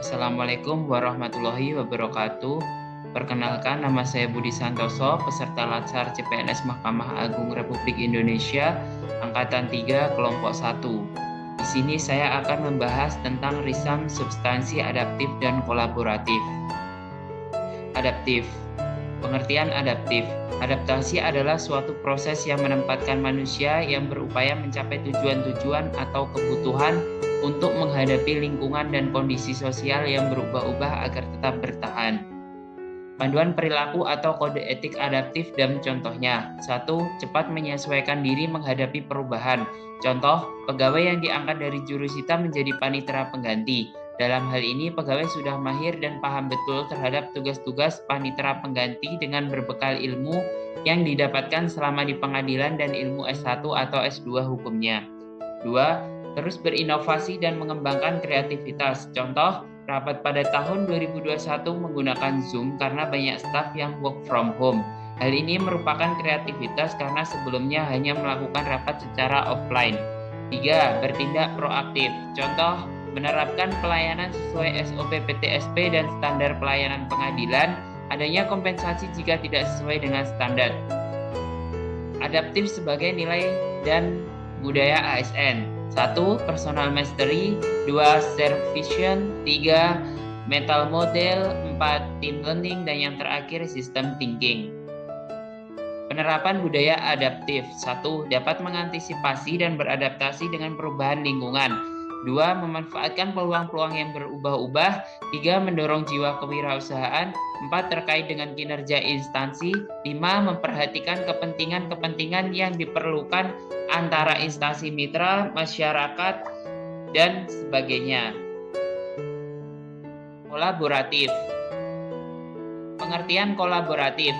Assalamualaikum warahmatullahi wabarakatuh. Perkenalkan, nama saya Budi Santoso, peserta Latsar CPNS Mahkamah Agung Republik Indonesia, Angkatan 3, Kelompok 1. Di sini saya akan membahas tentang risam substansi adaptif dan kolaboratif. Adaptif. Pengertian adaptif. Adaptasi adalah suatu proses yang menempatkan manusia yang berupaya mencapai tujuan-tujuan atau kebutuhan untuk menghadapi lingkungan dan kondisi sosial yang berubah-ubah agar tetap bertahan. Panduan perilaku atau kode etik adaptif dan contohnya. 1. Cepat menyesuaikan diri menghadapi perubahan. Contoh, pegawai yang diangkat dari jurusita menjadi panitera pengganti. Dalam hal ini, pegawai sudah mahir dan paham betul terhadap tugas-tugas panitera pengganti dengan berbekal ilmu yang didapatkan selama di pengadilan dan ilmu S1 atau S2 hukumnya. 2. Terus berinovasi dan mengembangkan kreativitas. Contoh, rapat pada tahun 2021 menggunakan Zoom karena banyak staf yang work from home. Hal ini merupakan kreativitas karena sebelumnya hanya melakukan rapat secara offline. 3. Bertindak proaktif. Contoh, menerapkan pelayanan sesuai SOP PTSP dan standar pelayanan pengadilan, adanya kompensasi jika tidak sesuai dengan standar. Adaptif sebagai nilai dan budaya ASN. 1. Personal mastery. 2. Supervision. 3. Mental model. 4. Team learning. Dan yang terakhir, system thinking. Penerapan budaya adaptif. 1. Dapat mengantisipasi dan beradaptasi dengan perubahan lingkungan. 2. Memanfaatkan peluang-peluang yang berubah-ubah. 3. Mendorong jiwa kewirausahaan. 4. Terkait dengan kinerja instansi. 5. Memperhatikan kepentingan-kepentingan yang diperlukan antara instansi mitra, masyarakat, dan sebagainya. Kolaboratif. Pengertian kolaboratif.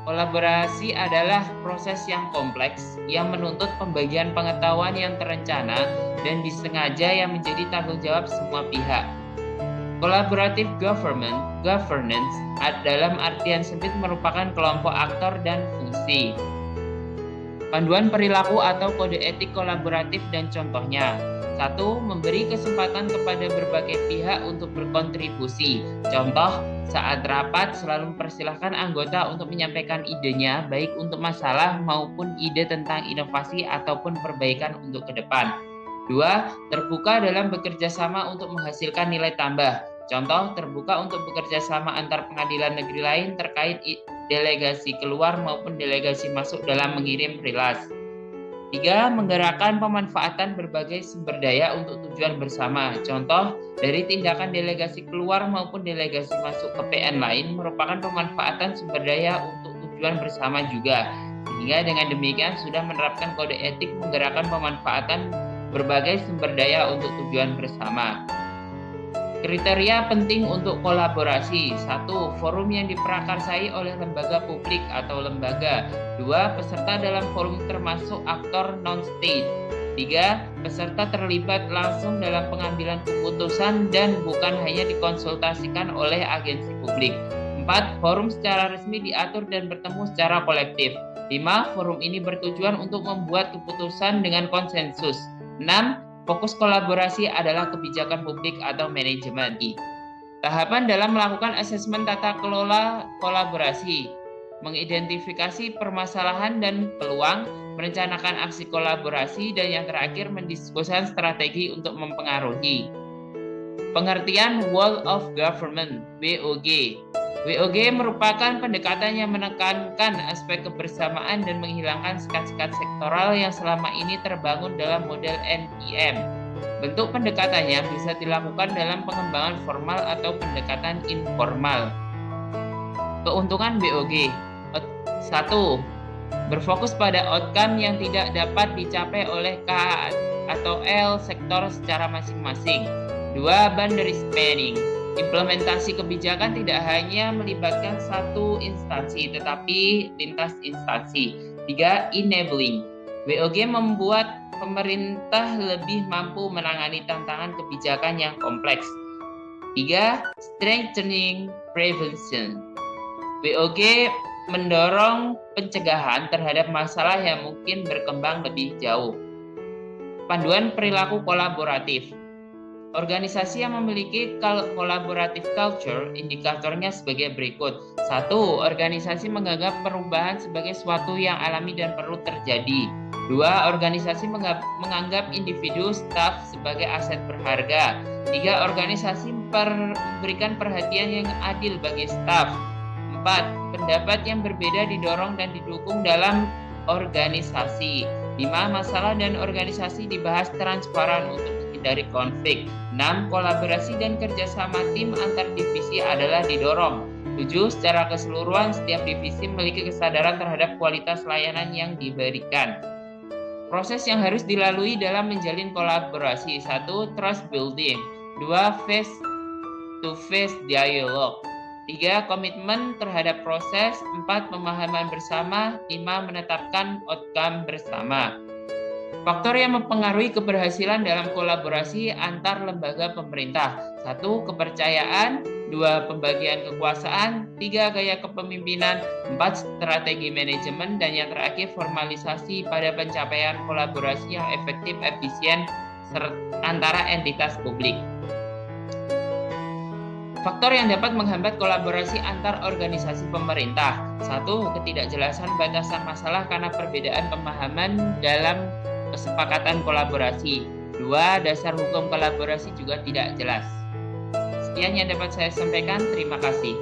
Kolaborasi adalah proses yang kompleks yang menuntut pembagian pengetahuan yang terencana dan disengaja yang menjadi tanggung jawab semua pihak. Collaborative governance dalam artian sempit merupakan kelompok aktor dan fungsi. Panduan perilaku atau kode etik kolaboratif dan contohnya. 1. Memberi kesempatan kepada berbagai pihak untuk berkontribusi. Contoh, saat rapat selalu mempersilahkan anggota untuk menyampaikan idenya, baik untuk masalah maupun ide tentang inovasi ataupun perbaikan untuk ke depan. 2. Terbuka dalam bekerja sama untuk menghasilkan nilai tambah. Contoh, terbuka untuk bekerja sama antar pengadilan negeri lain terkait delegasi keluar maupun delegasi masuk dalam mengirim rilas. 3. Menggerakkan pemanfaatan berbagai sumber daya untuk tujuan bersama. Contoh, dari tindakan delegasi keluar maupun delegasi masuk ke PN lain merupakan pemanfaatan sumber daya untuk tujuan bersama juga. Sehingga dengan demikian sudah menerapkan kode etik menggerakkan pemanfaatan berbagai sumber daya untuk tujuan bersama. Kriteria penting untuk kolaborasi. 1. Forum yang diprakarsai oleh lembaga publik atau lembaga. 2. Peserta dalam forum termasuk aktor non-state. 3. Peserta terlibat langsung dalam pengambilan keputusan dan bukan hanya dikonsultasikan oleh agensi publik. 4. Forum secara resmi diatur dan bertemu secara kolektif. 5. Forum ini bertujuan untuk membuat keputusan dengan konsensus. 6. Fokus kolaborasi adalah kebijakan publik atau manajemen. Tahapan dalam melakukan asesmen tata kelola kolaborasi. Mengidentifikasi permasalahan dan peluang, merencanakan aksi kolaborasi, dan yang terakhir mendiskusikan strategi untuk mempengaruhi. Pengertian Whole of Government, WOG. WOG merupakan pendekatan yang menekankan aspek kebersamaan dan menghilangkan sekat-sekat sektoral yang selama ini terbangun dalam model NIM. Bentuk pendekatannya bisa dilakukan dalam pengembangan formal atau pendekatan informal. Keuntungan WOG. 1. Berfokus pada outcome yang tidak dapat dicapai oleh K atau L sektor secara masing-masing. 2. Boundary spanning. Implementasi kebijakan tidak hanya melibatkan satu instansi, tetapi lintas instansi. 3. Enabling. WOG membuat pemerintah lebih mampu menangani tantangan kebijakan yang kompleks. 3. Strengthening prevention. WOG mendorong pencegahan terhadap masalah yang mungkin berkembang lebih jauh. Panduan perilaku kolaboratif. Organisasi yang memiliki collaborative culture, indikatornya sebagai berikut. 1. Organisasi menganggap perubahan sebagai sesuatu yang alami dan perlu terjadi. 2. Organisasi menganggap individu staf sebagai aset berharga. 3. Organisasi memberikan perhatian yang adil bagi staf. 4. Pendapat yang berbeda didorong dan didukung dalam organisasi. 5. Masalah dan organisasi dibahas transparan untuk menghindari konflik. 6. Kolaborasi dan kerjasama tim antar divisi adalah didorong. 7. Secara keseluruhan, setiap divisi memiliki kesadaran terhadap kualitas layanan yang diberikan. Proses yang harus dilalui dalam menjalin kolaborasi. 1. Trust building. 2. Face-to-face dialogue. 3. Komitmen terhadap proses. 4. Pemahaman bersama. 5. Menetapkan outcome bersama. Faktor yang mempengaruhi keberhasilan dalam kolaborasi antar lembaga pemerintah. 1. Kepercayaan. 2. Pembagian kekuasaan. 3. Gaya kepemimpinan. 4. Strategi manajemen. Dan yang terakhir, formalisasi pada pencapaian kolaborasi yang efektif, efisien antara entitas publik. Faktor yang dapat menghambat kolaborasi antar organisasi pemerintah. 1. Ketidakjelasan batasan masalah karena perbedaan pemahaman dalam kesepakatan kolaborasi. 2. Dasar hukum kolaborasi juga tidak jelas. Sekian yang dapat saya sampaikan. Terima kasih.